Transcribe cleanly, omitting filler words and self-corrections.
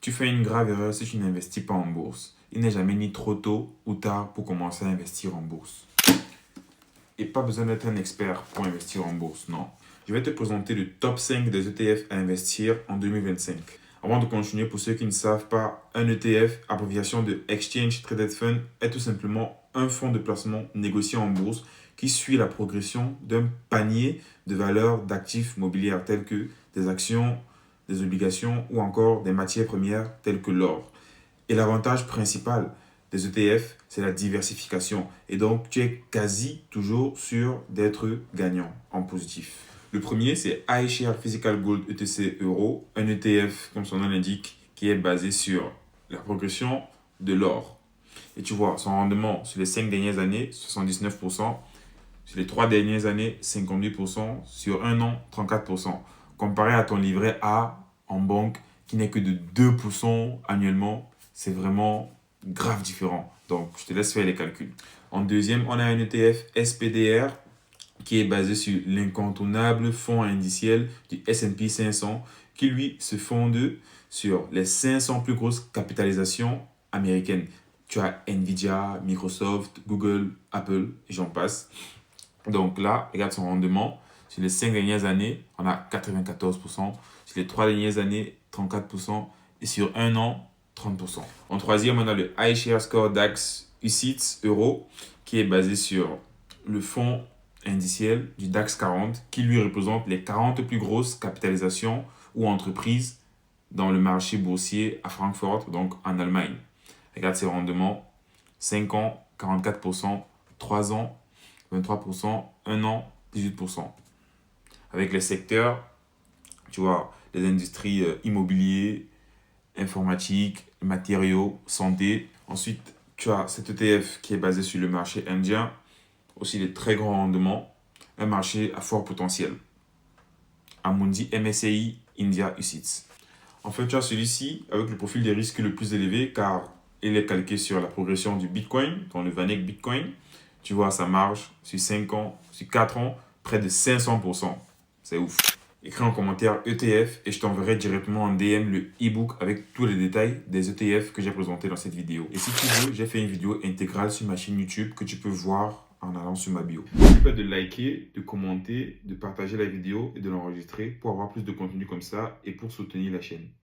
Tu fais une grave erreur si tu n'investis pas en bourse. Il n'est jamais ni trop tôt ou tard pour commencer à investir en bourse. Et pas besoin d'être un expert pour investir en bourse, non. Je vais te présenter le top 5 des ETF à investir en 2025. Avant de continuer, pour ceux qui ne savent pas, un ETF, abréviation de Exchange Traded Fund, est tout simplement un fonds de placement négocié en bourse qui suit la progression d'un panier de valeurs d'actifs mobiliers tels que des actions, des obligations ou encore des matières premières telles que l'or. Et l'avantage principal des ETF, c'est la diversification. Et donc, tu es quasi toujours sûr d'être gagnant en positif. Le premier, c'est iShares Physical Gold ETC Euro, un ETF, comme son nom l'indique, qui est basé sur la progression de l'or. Et tu vois, son rendement sur les 5 dernières années, 79%, sur les 3 dernières années, 58%, sur un an, 34%. Comparé à ton livret A en banque, qui n'est que de 2% annuellement, c'est vraiment grave différent. Donc, je te laisse faire les calculs. En deuxième, on a un ETF SPDR qui est basé sur l'incontournable fonds indiciel du S&P 500 qui, lui, se fonde sur les 500 plus grosses capitalisations américaines. Tu as Nvidia, Microsoft, Google, Apple, et j'en passe. Donc là, regarde son rendement. Sur les 5 dernières années, on a 94%. Sur les 3 dernières années, 34%. Et sur un an, 30%. En troisième, on a le iShares Score DAX UCITS Euro qui est basé sur le fonds indiciel du DAX 40 qui lui représente les 40 plus grosses capitalisations ou entreprises dans le marché boursier à Francfort, donc en Allemagne. Regarde ses rendements. 5 ans, 44%. 3 ans, 23%. 1 an, 18%. Avec les secteurs, tu vois, les industries immobilières, informatique, matériaux, santé. Ensuite, tu as cet ETF qui est basé sur le marché indien, aussi des très grands rendements, un marché à fort potentiel. Amundi MSCI India UCITS. En fait, tu as celui-ci avec le profil des risques le plus élevé car il est calqué sur la progression du Bitcoin, dans le VanEck Bitcoin. Tu vois sa marge sur 5 ans, sur 4 ans, près de 500%. C'est ouf. Écris en commentaire ETF et je t'enverrai directement en DM le e-book avec tous les détails des ETF que j'ai présentés dans cette vidéo. Et si tu veux, j'ai fait une vidéo intégrale sur ma chaîne YouTube que tu peux voir en allant sur ma bio. N'oublie pas de liker, de commenter, de partager la vidéo et de l'enregistrer pour avoir plus de contenu comme ça et pour soutenir la chaîne.